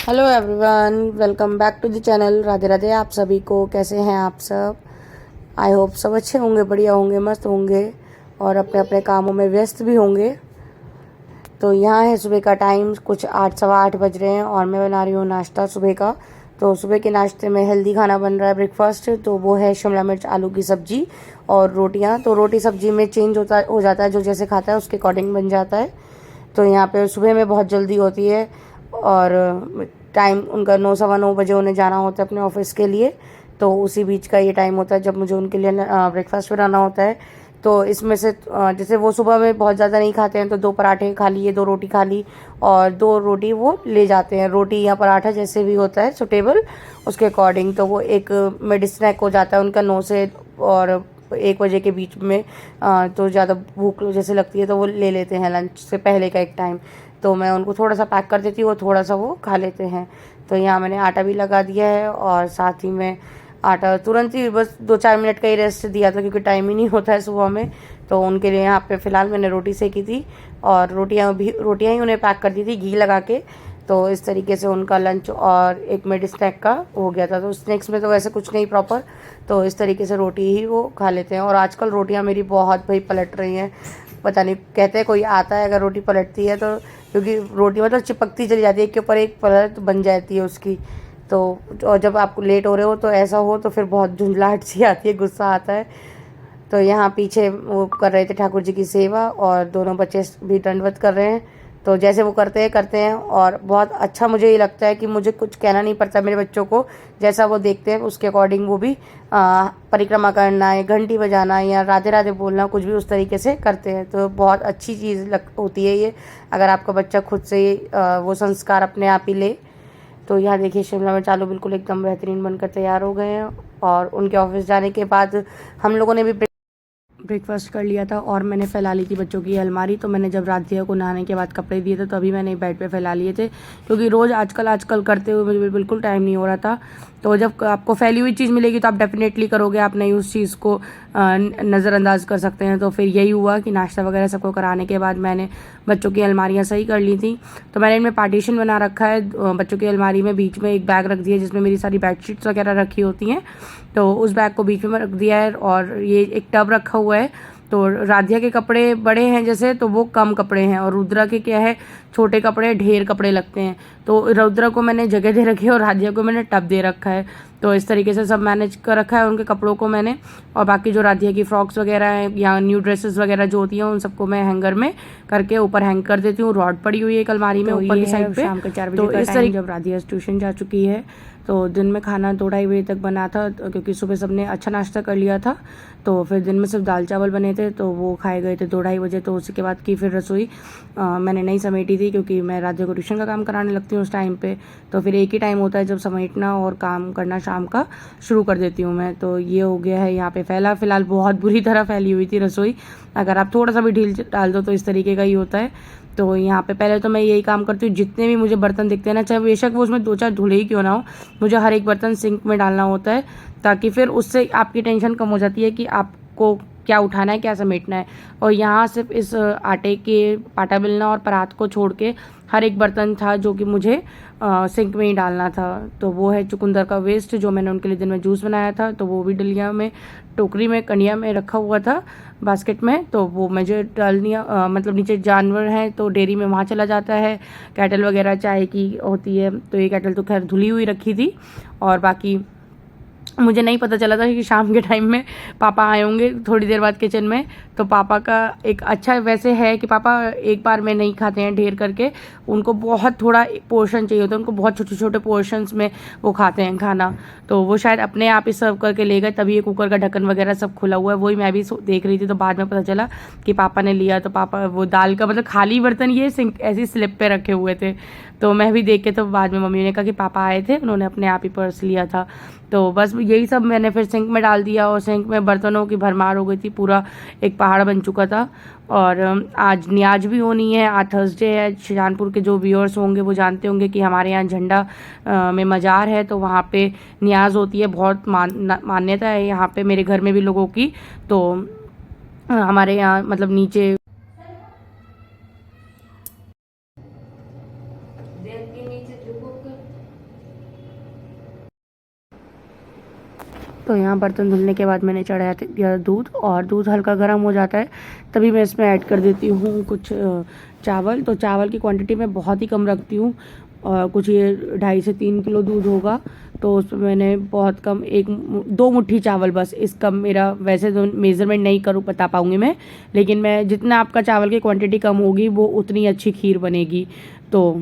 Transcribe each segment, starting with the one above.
Hello everyone, welcome back to the channel. Radhe Radhe आप सभी को। कैसे हैं आप सब? आई होप सब अच्छे होंगे, बढ़िया होंगे, मस्त होंगे और अपने अपने कामों में व्यस्त भी होंगे। तो यहाँ है सुबह का टाइम, कुछ 8 सवा 8 बज रहे हैं और मैं बना रही हूँ नाश्ता सुबह का। तो सुबह के नाश्ते में हेल्दी खाना बन रहा है, ब्रेकफास्ट। तो वो है शिमला मिर्च आलू की सब्जी और रोटियाँ। तो रोटी सब्जी में चेंज हो जाता है, जो जैसे खाता है उसके अकॉर्डिंग बन जाता है। तो यहाँ पे सुबह में बहुत जल्दी होती है और टाइम उनका 9 सवा 9 बजे उन्हें जाना होता है अपने ऑफिस के लिए। तो उसी बीच का ये टाइम होता है जब मुझे उनके लिए ब्रेकफास्ट बनाना होता है। तो इसमें से जैसे वो सुबह में बहुत ज़्यादा नहीं खाते हैं तो 2 पराठे खा लिए, 2 रोटी खा ली और 2 रोटी वो ले जाते हैं। रोटी या पराठा जैसे भी होता है सुटेबल उसके अकॉर्डिंग। तो वो एक मिड स्नैक हो जाता है उनका 9 से और 1 बजे के बीच में। तो ज़्यादा भूख जैसे लगती है तो वो ले लेते हैं लंच से पहले का एक टाइम। तो मैं उनको थोड़ा सा पैक कर देती हूँ, वो थोड़ा सा वो खा लेते हैं। तो यहाँ मैंने आटा भी लगा दिया है और साथ ही में आटा तुरंत ही बस 2 4 मिनट का ही रेस्ट दिया था क्योंकि टाइम ही नहीं होता है सुबह में। तो उनके लिए यहाँ पे फ़िलहाल मैंने रोटी सेकी थी और रोटियाँ ही उन्हें पैक कर दी थी घी लगा के। तो इस तरीके से उनका लंच और एक मिड स्नैक का हो गया था। तो स्नैक्स में तो वैसे कुछ नहीं प्रॉपर, तो इस तरीके से रोटी ही वो खा लेते हैं। और आजकल रोटियाँ मेरी बहुत भाई पलट रही हैं, पता नहीं, कहते हैं कोई आता है अगर रोटी पलटती है तो, क्योंकि रोटी मतलब चिपकती चली जाती है, एक के ऊपर एक पलट बन जाती है उसकी। तो और जब आपको लेट हो रहे हो तो ऐसा हो तो फिर बहुत झुंझलाहट सी आती है, गुस्सा आता है। तो यहाँ पीछे वो कर रहे थे ठाकुर जी की सेवा और दोनों बच्चे भी दंडवत कर रहे हैं। तो जैसे वो करते हैं और बहुत अच्छा मुझे ये लगता है कि मुझे कुछ कहना नहीं पड़ता मेरे बच्चों को। जैसा वो देखते हैं उसके अकॉर्डिंग वो भी परिक्रमा करना या घंटी बजाना या राधे राधे बोलना कुछ भी उस तरीके से करते हैं। तो बहुत अच्छी चीज़ होती है ये, अगर आपका बच्चा खुद से वो संस्कार अपने आप ही ले। तो यहाँ देखिए शिमला मिर्च आलू बिल्कुल एकदम बेहतरीन बनकर तैयार हो गए हैं। और उनके ऑफिस जाने के बाद हम लोगों ने भी ब्रेकफास्ट कर लिया था और मैंने फैला ली थी बच्चों की अलमारी। तो मैंने जब राधिया को नहाने के बाद कपड़े दिए थे तभी मैंने बेड पे फैला लिए थे, क्योंकि रोज़ आजकल करते हुए मुझे बिल्कुल टाइम नहीं हो रहा था। तो जब आपको फैली हुई चीज़ मिलेगी तो आप डेफिनेटली करोगे, आप नहीं उस चीज़ को नज़रअंदाज कर सकते हैं। तो फिर यही हुआ कि नाश्ता वगैरह सबको कराने के बाद मैंने बच्चों की अलमारियाँ सही कर ली थी। तो मैंने इनमें पार्टीशन बना रखा है। बच्चों की अलमारी में बीच में एक बैग रख दिया जिसमें मेरी सारी बेडशीट्स वगैरह रखी होती हैं। तो उस बैग को बीच में रख दिया है और ये एक टब रखा हुआ है। तो राधिया के कपड़े बड़े हैं जैसे, तो वो कम कपड़े हैं और रुद्रा के क्या है, छोटे कपड़े, ढेर कपड़े लगते हैं। तो रुद्रा को मैंने जगह दे रखी है और राधिया को मैंने टब दे रखा है। तो इस तरीके से सब मैनेज कर रखा है उनके कपड़ों को मैंने। और बाकी जो राधिया की फ्रॉक्स वगैरह हैं या न्यू ड्रेसेस वगैरह जो होती हैं उन सबको मैं हैंगर में करके ऊपर हैंग कर देती हूँ। रॉड पड़ी हुई है एक अलमारी में ऊपर की साइड पे। शाम के 4 बजे का टाइम जब राधिया ट्यूशन जा चुकी है तो दिन में खाना 2 ढाई बजे तक बना था, क्योंकि सुबह सबने अच्छा नाश्ता कर लिया था। तो फिर दिन में सिर्फ दाल चावल बने थे तो वो खाए गए थे 2 ढाई बजे। तो उसके बाद की फिर रसोई मैंने नहीं समेटी थी, क्योंकि मैं राधिया को ट्यूशन का काम कराने लगती हूँ उस टाइम पे। तो फिर एक ही टाइम होता है जब समेटना और काम करना शाम का शुरू कर देती हूँ मैं। तो ये हो गया है यहाँ पे फैला। फिलहाल बहुत बुरी तरह फैली हुई थी रसोई, अगर आप थोड़ा सा भी ढील डाल दो तो इस तरीके का ही होता है। तो यहाँ पे पहले तो मैं यही काम करती हूँ, जितने भी मुझे बर्तन दिखते हैं ना, चाहे बेशक वो उसमें 2 4 धुले ही क्यों ना हो, मुझे हर एक बर्तन सिंक में डालना होता है, ताकि फिर उससे आपकी टेंशन कम हो जाती है कि आपको क्या उठाना है, क्या समेटना है। और यहाँ सिर्फ इस आटे के आटा बेलना और परात को छोड़ के हर एक बर्तन था जो कि मुझे सिंक में ही डालना था। तो वो है चुकंदर का वेस्ट जो मैंने उनके लिए दिन में जूस बनाया था, तो वो भी डलिया में, टोकरी में, कनिया में रखा हुआ था, बास्केट में। तो वो मुझे डालनिया मतलब नीचे जानवर हैं तो डेयरी में वहाँ चला जाता है। कैटल वगैरह चाय की होती है, तो ये कैटल तो खैर धुली हुई रखी थी। और बाकी मुझे नहीं पता चला था कि शाम के टाइम में पापा आए होंगे थोड़ी देर बाद किचन में। तो पापा का एक अच्छा वैसे है कि पापा एक बार में नहीं खाते हैं ढेर करके, उनको बहुत थोड़ा पोर्शन चाहिए होता है, उनको बहुत छोटे छोटे पोर्शंस में वो खाते हैं खाना। तो वो शायद अपने आप ही सर्व करके ले गए, तभी ये कुकर का ढक्कन वगैरह सब खुला हुआ है। वही मैं भी देख रही थी तो बाद में पता चला कि पापा ने लिया। तो पापा वो दाल का मतलब खाली बर्तन ये सिंक ऐसी स्लिप पे रखे हुए थे। तो मैं भी देख के तो बाद में मम्मी ने कहा कि पापा आए थे, उन्होंने अपने आप ही पर्स लिया था। तो बस यही सब मैंने फिर सिंक में डाल दिया और सिंक में बर्तनों की भरमार हो गई थी, पूरा एक पहाड़ बन चुका था। और आज न्याज भी होनी है, आज थर्सडे है। शाहजहानपुर के जो व्यूअर्स होंगे वो जानते होंगे कि हमारे यहाँ झंडा में मज़ार है, तो वहाँ पे न्याज होती है। बहुत मान्यता है यहाँ पे, मेरे घर में भी लोगों की। तो हमारे यहाँ मतलब नीचे तो यहाँ बर्तन धुलने के बाद मैंने चढ़ाया दिया दूध, और दूध हल्का गर्म हो जाता है तभी मैं इसमें ऐड कर देती हूँ कुछ चावल। तो चावल की क्वांटिटी मैं बहुत ही कम रखती हूँ, और कुछ ये 2.5 से 3 किलो दूध होगा, तो उसमें मैंने बहुत कम 1-2 मुट्ठी चावल बस, इस कम मेरा वैसे तो मेज़रमेंट नहीं करूँ बता पाऊँगी मैं, लेकिन मैं जितना आपका चावल की क्वांटिटी कम होगी वो उतनी अच्छी खीर बनेगी। तो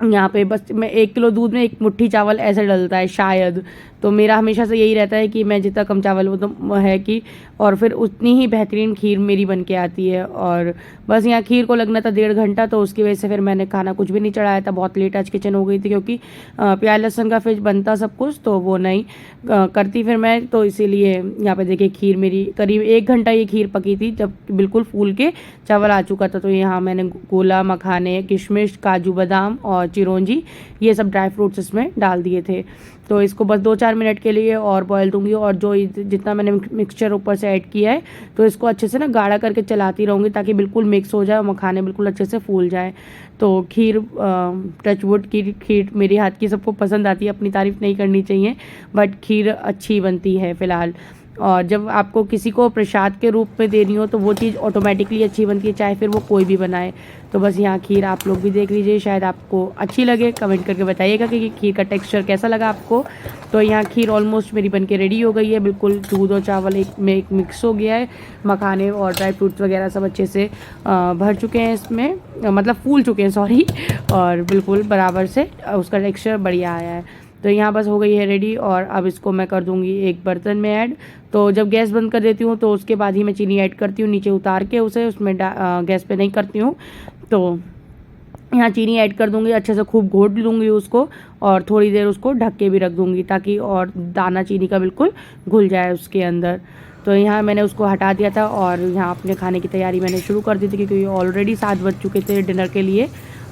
यहाँ पे बस मैं 1 किलो दूध में 1 मुट्ठी चावल ऐसे डलता है शायद, तो मेरा हमेशा से यही रहता है कि मैं जितना कम चावल वो तो है कि, और फिर उतनी ही बेहतरीन खीर मेरी बन के आती है। और बस यहाँ खीर को लगना था 1.5 घंटा, तो उसकी वजह से फिर मैंने खाना कुछ भी नहीं चढ़ाया था, बहुत लेट आज किचन हो गई थी, क्योंकि प्याज लहसुन का फिर बनता सब कुछ तो वो नहीं करती फिर मैं, तो इसीलिए यहाँ पे देखिए खीर मेरी करीब 1 घंटा ये खीर पकी थी, जब बिल्कुल फूल के चावल आ चुका था। तो यहाँ मैंने गोला, मखाने, किशमिश, काजू बादाम और चिरौंजी, ये सब ड्राई फ्रूट्स इसमें डाल दिए थे। तो इसको बस 2-4 मिनट के लिए और बॉयल दूंगी, और जो जितना मैंने मिक्सचर ऊपर से ऐड किया है तो इसको अच्छे से ना गाढ़ा करके चलाती रहूँगी ताकि बिल्कुल मिक्स हो जाए और मखाने बिल्कुल अच्छे से फूल जाए। तो खीर टचवुड की खीर मेरे हाथ की सबको पसंद आती है, अपनी तारीफ़ नहीं करनी चाहिए, बट खीर अच्छी बनती है फ़िलहाल। और जब आपको किसी को प्रसाद के रूप में देनी हो तो वो चीज़ ऑटोमेटिकली अच्छी बनती है, चाहे फिर वो कोई भी बनाए। तो बस यहाँ खीर आप लोग भी देख लीजिए, शायद आपको अच्छी लगे, कमेंट करके बताइएगा कि खीर का टेक्सचर कैसा लगा आपको। तो यहाँ खीर ऑलमोस्ट मेरी बनके रेडी हो गई है, बिल्कुल दूध और चावल एक मिक्स हो गया है, मखाने और ड्राई फ्रूट्स वगैरह सब अच्छे से भर चुके हैं इसमें, मतलब फूल चुके हैं सॉरी, और बिल्कुल बराबर से उसका टेक्सचर बढ़िया आया है। तो यहाँ बस हो गई है रेडी, और अब इसको मैं कर दूँगी एक बर्तन में ऐड। तो जब गैस बंद कर देती हूँ तो उसके बाद ही मैं चीनी ऐड करती हूँ, नीचे उतार के उसे उसमें गैस पे नहीं करती हूँ। तो यहाँ चीनी ऐड कर दूँगी, अच्छे से खूब घोट लूँगी उसको, और थोड़ी देर उसको ढक के भी रख दूँगी ताकि और दाना चीनी का बिल्कुल घुल जाए उसके अंदर। तो यहाँ मैंने उसको हटा दिया था, और यहाँ अपने खाने की तैयारी मैंने शुरू कर दी थी, क्योंकि ऑलरेडी 7 बज चुके थे डिनर के लिए।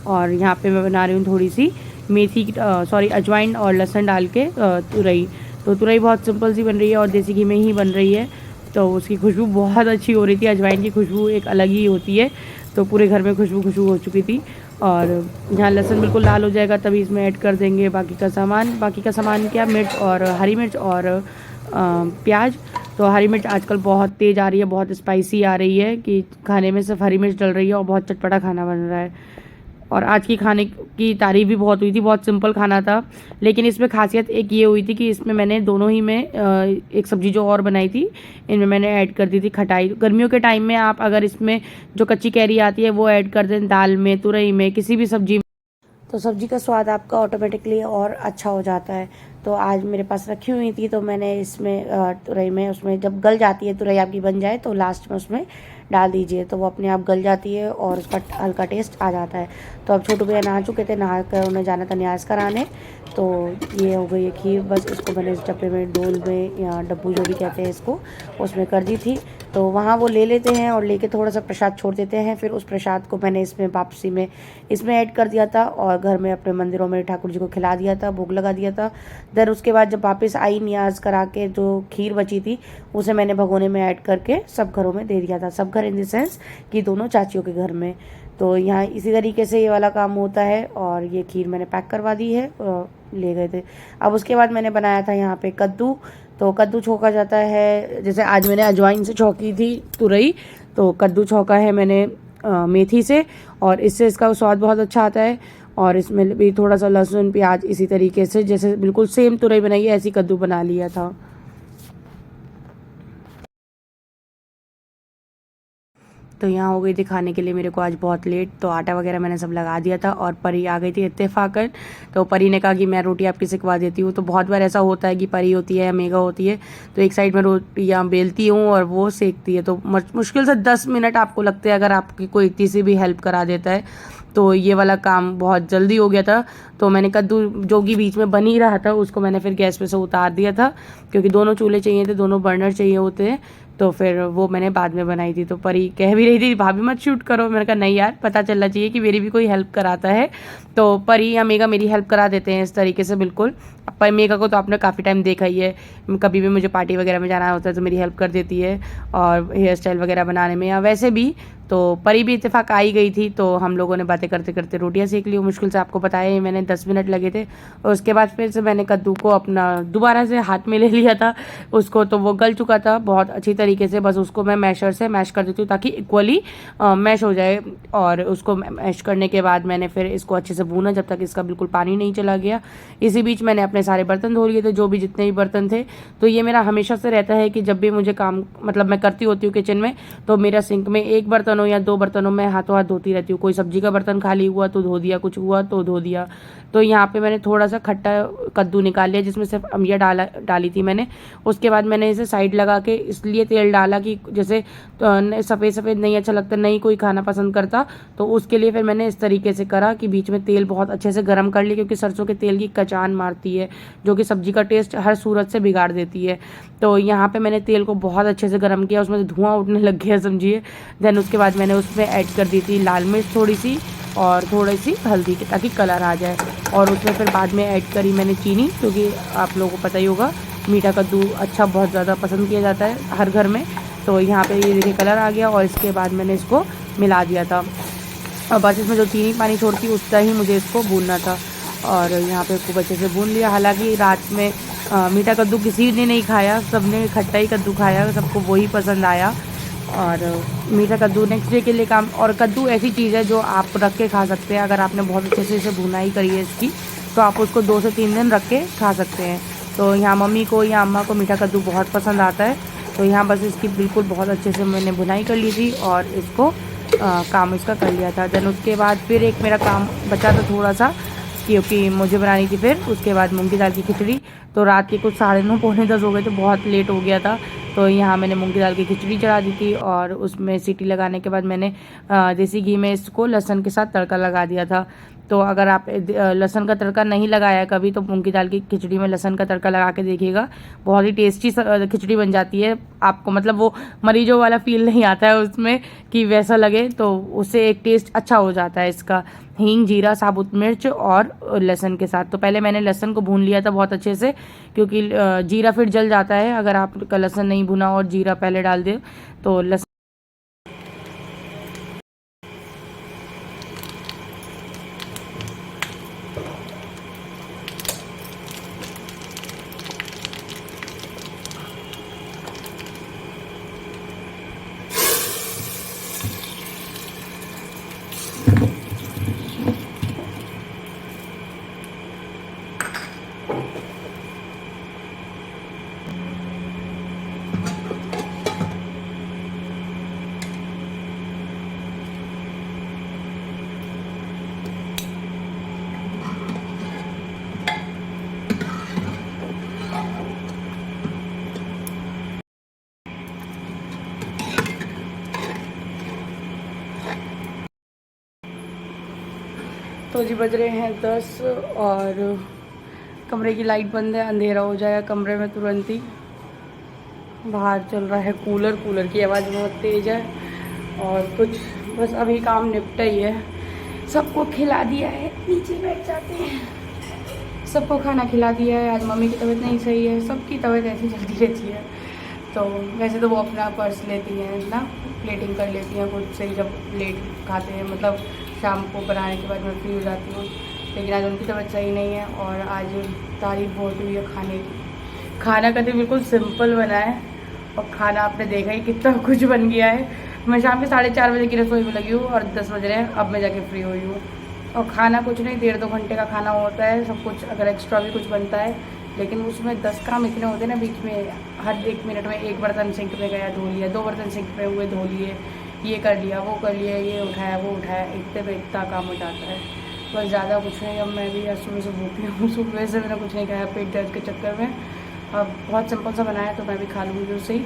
और यहाँ पे मैं बना रही हूँ थोड़ी सी मेथी अजवाइन और लहसुन डाल के तुरई। तो तुरई बहुत सिंपल सी बन रही है और देसी घी में ही बन रही है, तो उसकी खुशबू बहुत अच्छी हो रही थी। अजवाइन की खुशबू एक अलग ही होती है, तो पूरे घर में खुशबू हो चुकी थी। और यहाँ लहसुन बिल्कुल लाल हो जाएगा तभी इसमें ऐड कर देंगे बाकी का सामान क्या, मिर्च और हरी मिर्च और प्याज। तो हरी मिर्च आजकल बहुत तेज़ आ रही है, बहुत स्पाइसी आ रही है कि खाने में सिर्फ हरी मिर्च डल रही है और बहुत चटपटा खाना बन रहा है। और आज की खाने की तारीफ़ भी बहुत हुई थी, बहुत सिंपल खाना था, लेकिन इसमें खासियत एक ये हुई थी कि इसमें मैंने दोनों ही में एक सब्ज़ी जो और बनाई थी इनमें मैंने ऐड कर दी थी खटाई। गर्मियों के टाइम में आप अगर इसमें जो कच्ची कैरी आती है वो ऐड कर दें, दाल में, तुरई में, किसी भी सब्जी में, तो सब्जी का स्वाद आपका ऑटोमेटिकली और अच्छा हो जाता है। तो आज मेरे पास रखी हुई थी, तो मैंने इसमें तुरई में, उसमें जब गल जाती है तुरई आपकी बन जाए तो लास्ट में उसमें डाल दीजिए, तो वो अपने आप गल जाती है और उसका हल्का टेस्ट आ जाता है। तो अब छोटू भैया नहा चुके थे, नहा कर उन्हें जाना था न्यास कराने। तो ये हो गई है खीर, बस इसको मैंने इस डब्बे में, डोल में या डब्बू जो भी कहते हैं इसको, उसमें कर दी थी। तो वहाँ वो ले लेते हैं और लेके थोड़ा सा प्रसाद छोड़ देते हैं, फिर उस प्रसाद को मैंने इसमें वापसी में इसमें ऐड कर दिया था और घर में अपने मंदिरों में ठाकुर जी को खिला दिया था, भोग लगा दिया था। देन उसके बाद जब वापस आई न्याज करा के, जो खीर बची थी उसे मैंने भगोने में ऐड करके सब घरों में दे दिया था, सब घर इन द सेंस कि दोनों चाचियों के घर में। तो यहाँ इसी तरीके से ये वाला काम होता है, और ये खीर मैंने पैक करवा दी है, ले गए थे। अब उसके बाद मैंने बनाया था यहाँ पे कद्दू। तो कद्दू छौंका जाता है, जैसे आज मैंने अजवाइन से छौंकी थी तुरई, तो कद्दू छौंका है मैंने मेथी से, और इससे इसका स्वाद बहुत अच्छा आता है। और इसमें भी थोड़ा सा लहसुन प्याज इसी तरीके से जैसे बिल्कुल सेम तुरई बनाई है ऐसी कद्दू बना लिया था। तो यहाँ हो गई थी खाने के लिए मेरे को आज बहुत लेट, तो आटा वगैरह मैंने सब लगा दिया था और परी आ गई थी इत्तेफाकन। तो परी ने कहा कि मैं रोटी आपकी सिखवा देती हूँ। तो बहुत बार ऐसा होता है कि परी होती है या मेघा होती है, तो एक साइड में रोटियाँ बेलती हूँ और वो सेकती है, तो मुश्किल से 10 मिनट आपको लगते हैं अगर आपकी कोई इतनी सी भी हेल्प करा देता है। तो ये वाला काम बहुत जल्दी हो गया था। तो मैंने कद्दू जो कि बीच में बन ही रहा था उसको मैंने फिर गैस पे से उतार दिया था, क्योंकि दोनों चूल्हे चाहिए थे, दोनों बर्नर चाहिए होते हैं, तो फिर वो मैंने बाद में बनाई थी। तो परी कह भी रही थी भाभी मत शूट करो, मैंने कहा नहीं यार, पता चलना चाहिए कि मेरी भी कोई हेल्प कराता है। तो परी या मेघा मेरी हेल्प करा देते हैं इस तरीके से बिल्कुल। पर मेघा को तो आपने काफ़ी टाइम देखा ही है, कभी भी मुझे पार्टी वगैरह में जाना होता है तो मेरी हेल्प कर देती है, और हेयर स्टाइल वगैरह बनाने में या वैसे भी तो परी भी इत्तेफाक आ ही गई थी, तो हम लोगों ने बातें करते करते रोटियां सेक ली। मुश्किल से आपको बताया ही मैंने 10 मिनट लगे थे। और उसके बाद फिर से मैंने कद्दू को अपना दोबारा से हाथ में ले लिया था उसको, तो वो गल चुका था बहुत अच्छी तरीके से। बस उसको मैं मैशर से मैश कर देती हूँ ताकि इक्वली मैश हो जाए। और उसको मैश करने के बाद मैंने फिर इसको अच्छे से भूना जब तक इसका बिल्कुल पानी नहीं चला गया। इसी बीच मैंने अपने सारे बर्तन धो लिए थे, जो भी जितने भी बर्तन थे। तो ये मेरा हमेशा से रहता है कि जब भी मुझे काम मतलब मैं करती होती हूँ किचन में, तो मेरा सिंक में 1 बर्तन हो या 2 बर्तन हो, मैं हाथों हाथ धोती रहती हूँ। कोई सब्जी का बर्तन खाली हुआ तो धो दिया, कुछ हुआ तो धो दिया। तो यहाँ पे मैंने थोड़ा सा खट्टा कद्दू निकाल लिया जिसमें सिर्फ अमिया डाली थी मैंने। उसके बाद मैंने इसे साइड लगा के इसलिए तेल डाला कि जैसे सफ़ेद सफ़ेद नहीं अच्छा लगता, नहीं कोई खाना पसंद करता, तो उसके लिए फिर मैंने इस तरीके से करा कि बीच में तेल बहुत अच्छे से गर्म कर लिया, क्योंकि सरसों के तेल की कचान मारती है जो कि सब्जी का टेस्ट हर सूरत से बिगाड़ देती है। तो यहाँ पे मैंने तेल को बहुत अच्छे से गर्म किया, उसमें से धुआं उठने लग गया समझिए। देन उसके बाद मैंने उसमें ऐड कर दी थी लाल मिर्च थोड़ी सी और थोड़ी सी हल्दी की, ताकि कलर आ जाए। और उसमें फिर बाद में ऐड करी मैंने चीनी, क्योंकि आप लोगों को पता ही होगा मीठा कद्दू अच्छा बहुत ज़्यादा पसंद किया जाता है हर घर में। तो यहाँ पे ये देखिए कलर आ गया, और इसके बाद मैंने इसको मिला दिया था। और बस इसमें जो चीनी पानी छोड़ती उतना ही मुझे इसको भूनना था। और यहाँ पे खूब अच्छे से भून लिया। हालांकि रात में मीठा कद्दू किसी ने नहीं खाया, सबने खट्टा ही कद्दू खाया, सबको वही पसंद आया। और मीठा कद्दू नेक्स्ट डे के लिए काम। और कद्दू ऐसी चीज़ है जो आप रख के खा सकते हैं। अगर आपने बहुत अच्छे से इसे भुनाई करी है इसकी, तो आप उसको 2 से 3 दिन रख के खा सकते हैं। तो यहाँ मम्मी को या अम्मा को मीठा कद्दू बहुत पसंद आता है। तो यहाँ बस इसकी बिल्कुल बहुत अच्छे से मैंने भुनाई कर ली थी और इसको काम इसका कर लिया था। देन उसके बाद फिर एक मेरा काम बचा था थोड़ा सा, क्योंकि मुझे बनानी थी फिर उसके बाद मूंग की दाल की खिचड़ी। तो रात के कुछ 9:30 पौने 10 हो गए थे, बहुत लेट हो गया था। तो यहाँ मैंने मूंग की दाल की खिचड़ी चढ़ा दी थी, और उसमें सीटी लगाने के बाद मैंने देसी घी में इसको लहसुन के साथ तड़का लगा दिया था। तो अगर आप लहसुन का तड़का नहीं लगाया है कभी, तो मूंग की दाल की खिचड़ी में लहसुन का तड़का लगा के देखिएगा, बहुत ही टेस्टी खिचड़ी बन जाती है। आपको मतलब वो मरीजों वाला फील नहीं आता है उसमें कि वैसा लगे, तो उससे एक टेस्ट अच्छा हो जाता है इसका। हींग, जीरा, साबुत मिर्च और लहसुन के साथ। तो पहले मैंने लहसुन को भून लिया था बहुत अच्छे से, क्योंकि जीरा फिर जल जाता है अगर आप लहसुन नहीं भुना और जीरा पहले डाल दे तो। लहसुन तो जी बज रहे हैं 10 और कमरे की लाइट बंद है, अंधेरा हो जाएगा कमरे में तुरंत ही। बाहर चल रहा है कूलर, कूलर की आवाज़ बहुत तेज़ है। और कुछ बस अभी काम निपटा ही है, सबको खिला दिया है, नीचे बैठ जाते हैं। सबको खाना खिला दिया है। आज मम्मी की तबीयत नहीं सही है, सबकी तबीयत ऐसी चलती रहती है। तो वैसे तो वो अपना पर्स लेती हैं ना, प्लेटिंग कर लेती हैं खुद से ही जब लेट खाते हैं, मतलब शाम को बनाने के बाद मैं फ्री हो जाती हूँ। लेकिन आज उनकी तबीयत सही नहीं है, और आज तारीफ बहुत हुई है खाने की। खाना कभी बिल्कुल सिंपल बना है, और खाना आपने देखा ही कितना कुछ बन गया है। मैं शाम के 4:30 बजे की रसोई में लगी हूँ और 10 बज रहे हैं, अब मैं जाके फ्री हुई हूँ। और खाना कुछ नहीं, 1.5-2 घंटे का खाना होता है सब कुछ, अगर एक्स्ट्रा भी कुछ बनता है। लेकिन उसमें 10 काम इतने होते हैं ना बीच में, हर 1 मिनट में 1 बर्तन सिंक में गया धो लिया, 2 बर्तन सिंक में हुए धो लिए, ये कर लिया वो कर लिया, ये उठाया वो उठाया, इतने पे इतना काम हो जाता है। बस ज़्यादा कुछ नहीं। अब मैं भी आज सुबह से भूखी हूँ, सुबह से मैंने कुछ नहीं खाया पेट दर्द के चक्कर में। अब बहुत सिंपल सा बनाया तो मैं भी खा लूँगी उससे ही।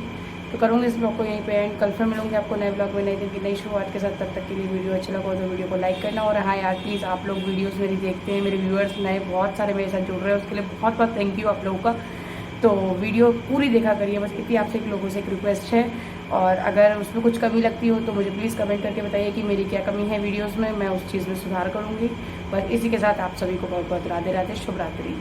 तो करूँगी इस ब्लॉग को यहीं पे एंड। कल फिर मिलूँगी आपको नए ब्लॉग में नई दिन की नई शुरुआत के साथ। तब तक के लिए वीडियो अच्छा लगा तो वीडियो को लाइक करना। और हाँ यार प्लीज़, आप लोग वीडियोस मेरी देखते हैं, मेरे व्यूअर्स नए बहुत सारे मेरे साथ जुड़ रहे हैं, उसके लिए बहुत बहुत थैंक यू आप लोगों का। तो वीडियो पूरी देखा करिए, बस इतनी आपसे लोगों से एक रिक्वेस्ट है। और अगर उसमें कुछ कमी लगती हो तो मुझे प्लीज़ कमेंट करके बताइए कि मेरी क्या कमी है वीडियोज़ में, मैं उस चीज़ में सुधार करूँगी। बस इसी के साथ आप सभी को बहुत बहुत राधे राधे, शुभ रात्रि।